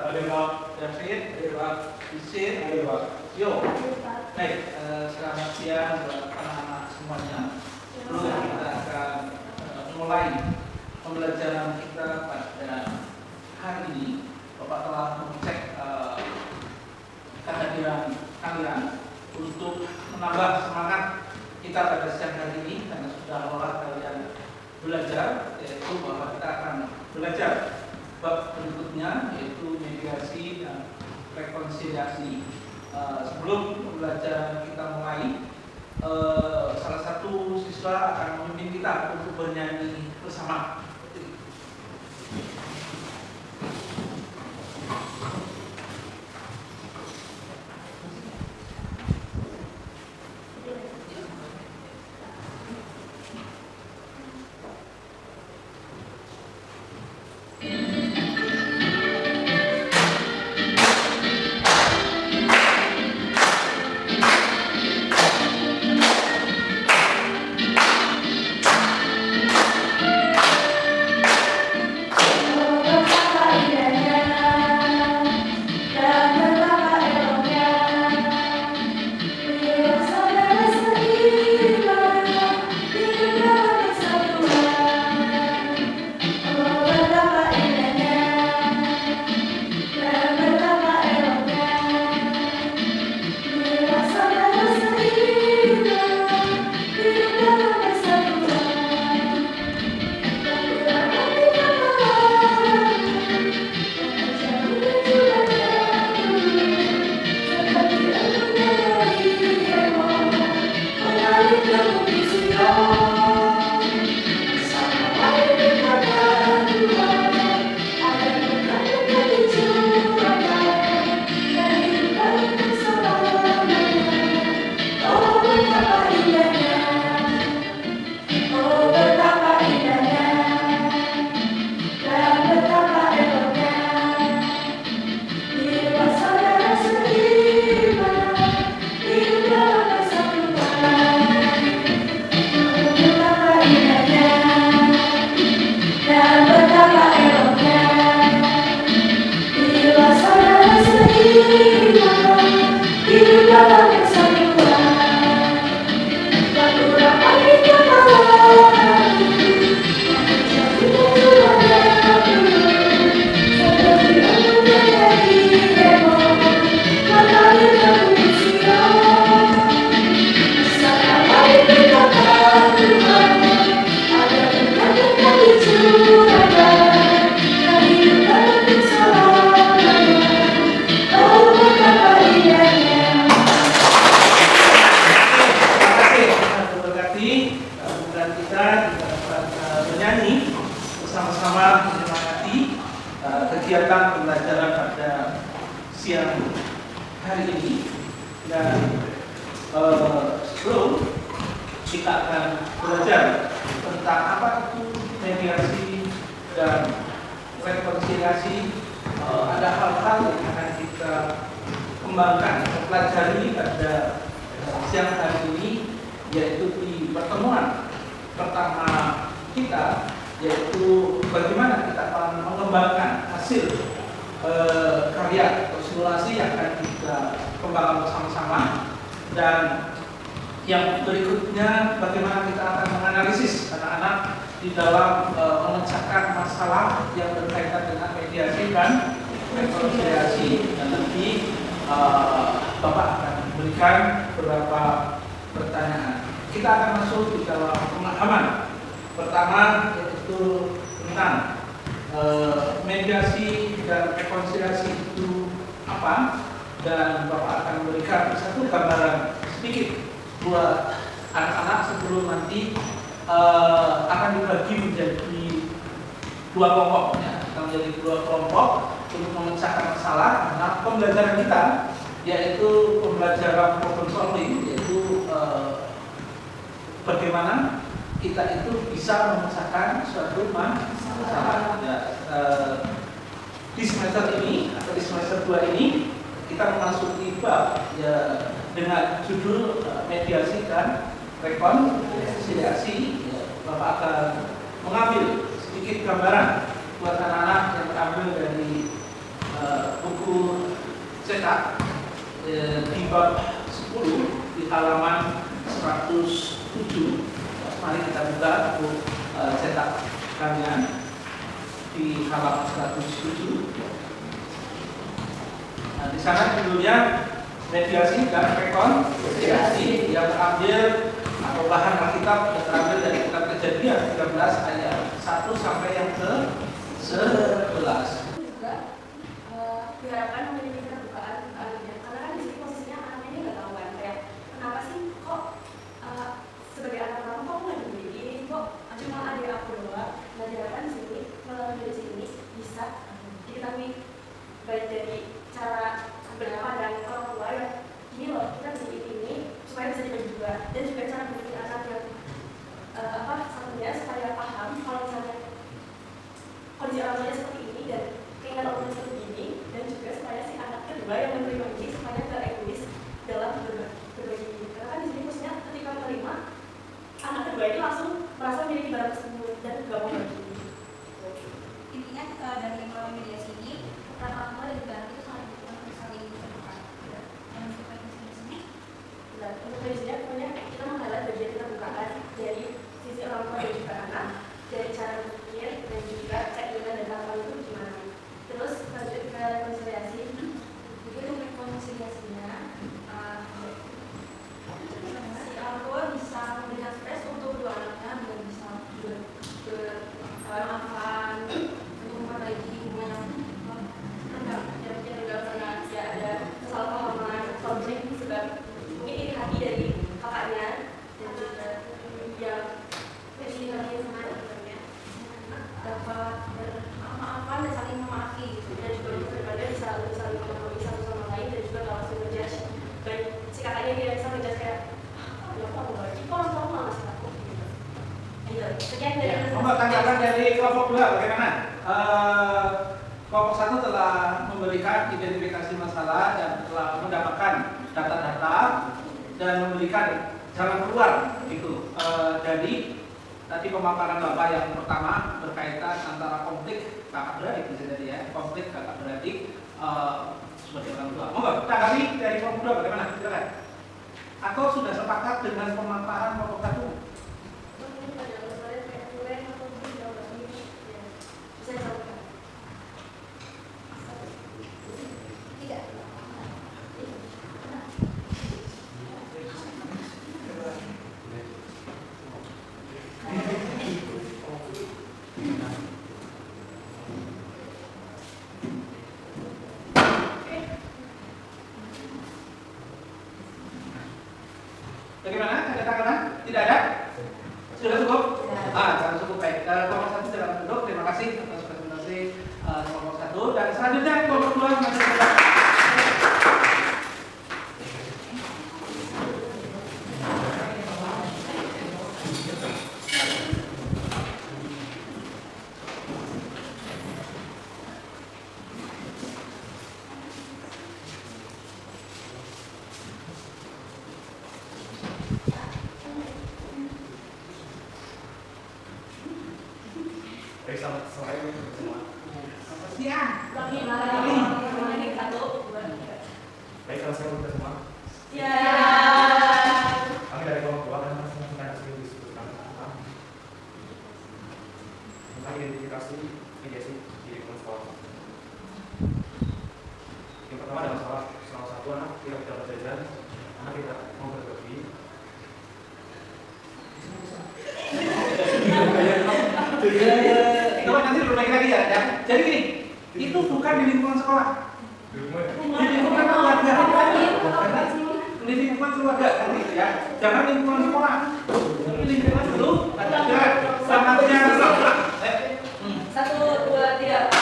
Ada Pak David, ada Pak Isin, ada Pak Yo. Baik, selamat siang buat anak-anak semuanya. Lalu kita akan mulai pembelajaran kita pada hari ini. Bapak telah mengecek kehadiran kalian untuk menambah semangat kita pada siang hari ini karena sudah lelah kalian belajar, yaitu bahwa kita akan belajar bab berikutnya yaitu mediasi dan rekonsiliasi. Sebelum pembelajaran kita mulai, salah satu siswa akan memimpin kita untuk bernyanyi bersama. Kegiatan pembelajaran pada siang hari ini, dan sebelum kita akan belajar tentang apa itu mediasi dan rekonsiliasi, ada hal-hal yang akan kita kembangkan atau pelajari pada siang hari ini, yaitu di pertemuan pertama kita, yaitu bagaimana kita akan mengembangkan hasil karya atau simulasi yang akan kita kembangkan bersama-sama, dan yang berikutnya bagaimana kita akan menganalisis anak-anak di dalam memecahkan masalah yang berkaitan dengan mediasi dan rekonsiliasi. Dan nanti Bapak akan memberikan beberapa pertanyaan. Kita akan masuk di dalam pemahaman pertama, yaitu tentang mediasi dan rekonsiliasi itu apa, dan Bapak akan memberikan satu gambaran sedikit buat anak-anak sebelum nanti akan dibagi menjadi dua kelompok, ya. Akan menjadi dua kelompok untuk memecahkan masalah. Nah, pembelajaran kita yaitu pembelajaran problem solving, yaitu bagaimana kita itu bisa memecahkan suatu masalah. Ya, di semester ini atau di semester 2 ini kita memasuki bab ya dengan judul mediasi dan rekonsiliasi. Ya, Bapak akan mengambil sedikit gambaran buat anak-anak yang terambil dari cetak di bab 10 di halaman 107. Mari kita buka buku cetak kalian di halaman 107. Nah, di sana judulnya mediasi dan rekonsiliasi yang terambil atau bahan Alkitab yang terambil dari kitab Kejadian 13 ayat 1 sampai yang ke 11. Diharapkan memiliki keterbukaan karena kan di sini posisinya anaknya ini nggak tahu kan, kayak kenapa sih kok sebagai anak pertama kok nggak dibeli kok cuma adik aku doang. Nah, diharapkan di sini melalui dari sini bisa diketahui baik dari cara berpandang orang tua yang ini loh kita bisa ini supaya bisa dibagi dua, dan juga cara berpikir anak yang satunya supaya paham kalau misalnya kondisi orang tuanya seperti ini dan keinginan orang tuanya seperti ini, dan juga supaya si anak kedua yang menerima ini supaya tidak egois dalam berbagi. Karena kan di sini maksudnya ketika menerima anak kedua ini langsung merasa memiliki barang tersebut dan gak mau bagi. Intinya dari melalui mediasi ini pertama dan juga anak itu saling terbuka. Dan untuk mediasinya, nah untuk mediasinya pokoknya kita menghalat bagian keterbukaan dari sisi orang tua dan juga anak, dari cara berpikir dan juga keinginan dan harapan itu gimana. Terus lanjut ke rekonsiliasi. jadi untuk rekonsiliasinya Si orang tua bisa memberikan space untuk kedua anaknya biar bisa bermaafan untuk memperbaiki hubungan yang tidak pernah ya ada kesalahpahaman, konflik sebab mungkin iri hati dari kakaknya dan juga yang iri hati sama adiknya dapat bermaafan dan saling memaafin gitu. Dan juga untuk kedepannya bisa saling memaafin satu sama lain, dan juga kalau langsung ngejudge baik si kakaknya dia bisa ngejudge kayak ya aku lagi kok orang tua malah ngasih aku gitu. Ayo sekian dari Tanggapan dari kelompok 2 bagaimana? Kelompok 1 telah memberikan identifikasi masalah dan telah mendapatkan data-data dan memberikan jalan keluar gitu. Jadi tadi pemaparan Bapak yang pertama berkaitan antara konflik kakak beradik bisa jadi ya, konflik kakak beradik sebagai orang tua. Tanggapi dari kelompok 2 bagaimana? Silakan. Atau sudah sepakat dengan pemaparan kelompok 1? tidak. Bagaimana? Ada tanggapan? Tidak ada? Sudah cukup? Sudah cukup baik. Kelompok 1 silakan duduk. Terima kasih atas presentasi kelompok 1. Dan selanjutnya kelompok 2 masih silakan. Selamat sore semua. Siang. Lagi satu, dua, tiga. Baik, selamat sore semua. Ya. Kami dari kelompok 2 akan menyampaikan hasil diskusi tentang identifikasi mediasi di lingkungan sekolah. Yang pertama ada masalah salah satu anak tidak dapat jajan, anak tidak mau berbagi. Coba nanti berbagi lagi ya. Jadi gini, itu bukan di lingkungan sekolah, di lingkungan keluarga. Di lingkungan keluarga nanti ya, jangan lingkungan sekolah. Tapi lingkungan dulu, ada sangatnya. Satu, dua, tiga.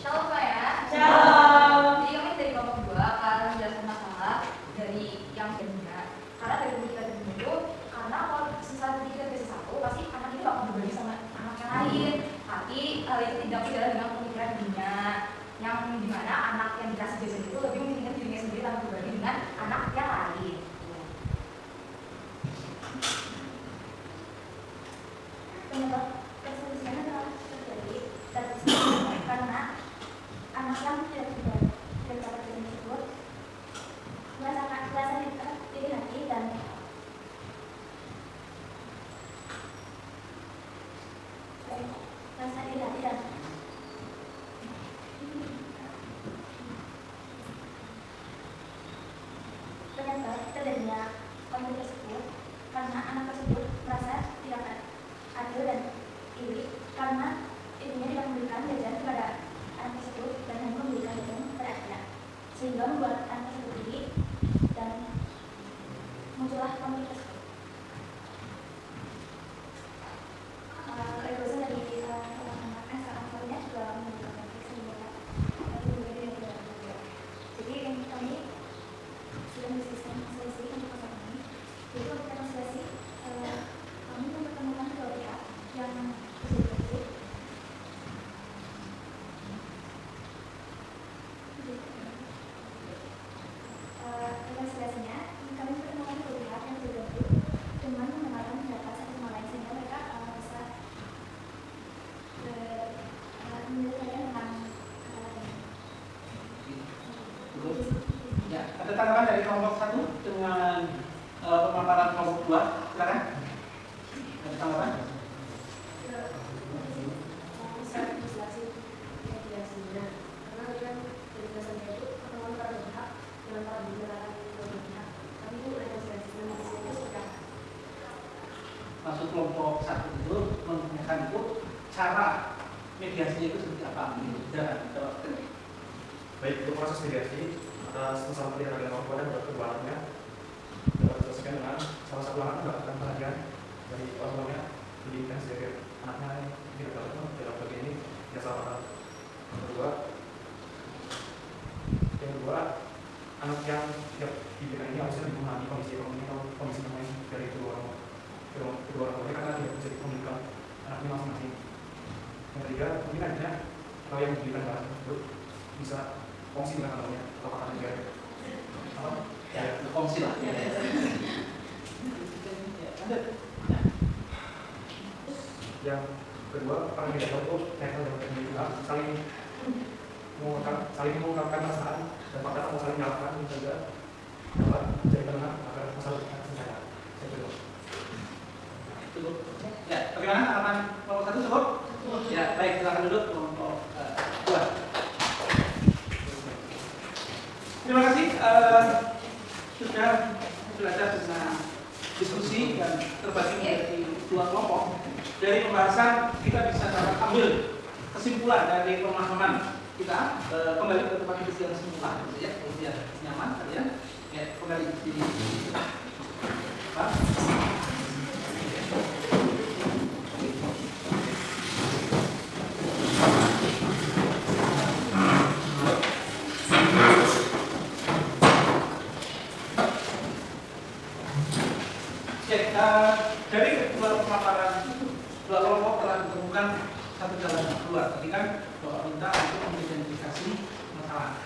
Shalom Pak ya. Shalom. Jadi kami dari kelompok 2 akan menjelaskan masalah dari yang kedua. Karena dari kita itu, karena kalau sisa 3 versi 1 pasti anak ini bakal berbagi sama anak yang lain. Tapi itu tidak sejalan dengan pemikiran dirinya, yang dimana anak yang dikasih jajan itu lebih mementingkan dirinya sendiri tanpa berbagi dengan anak yang lain. Penyebab perselisihan adalah terjadi karena karena ibunya tidak memberikan jajan kepada anak tersebut dan hanya memberikan jajan kepada adiknya, sehingga membuat anak tersebut iri dan muncullah konflik tersebut. Keegoisan dari seorang anak juga menimbulkan konflik sehingga ibunya tidak berbeda. Jadi kami sudah mendiskusikan solusi untuk masalah ini. Jadi kalau kita konsultasi, kami mempertemukan kedua pihak yang tersebut. Rekonsiliasinya, kami mempertemukan kedua pihak yang tergabung dengan mendengarkan pendapat satu sama lain sehingga mereka bisa menyelesaikan tentang Ya, ada tanggapan dari kelompok 1 dengan pemaparan kelompok 2, silakan. Ada tanggapan? Maksud kelompok 1 itu menanyakan itu cara mediasinya itu seperti apa? Baik, untuk proses mediasi atas masalah pilihan agama orang tua dan kedua anaknya dapat diselesaikan dengan salah satu anak mendapatkan perhatian dari orang tuanya, pendidikan sebagai anaknya yang tidak tahu dalam bagian ini yang salah. Yang kedua, anak yang diberikan ini harusnya memahami kondisi ekonomi atau kondisi lain dari kedua orang tuanya karena dia bisa dikomunikasikan anaknya masing-masing. Yang ketiga, mungkin nantinya kalau yang diberikan barang tersebut bisa kongsi dengan anaknya atau kakak juga. Ya, kongsi lah. Yang kedua, para mediator itu netral dan terbuka, saling mengungkapkan perasaan dan fakta atau saling menyalahkan juga dapat menjadi penengah agar masalah selesai. Cukup. Ya, bagaimana harapan kelompok 1 cukup? Ya, baik, silakan duduk kelompok 2. Terima kasih sudah belajar tentang diskusi dan terbagi menjadi 2 kelompok. Dari pembahasan kita bisa dapat ambil kesimpulan dari pemahaman kita kembali ke tempat duduk yang semula, ya, biar nyaman kalian. Ya, kembali di Pak. Dari kedua pemaparan dua kelompok telah ditemukan satu jalan keluar. Tadi kan bahwa minta untuk mengidentifikasi masalah.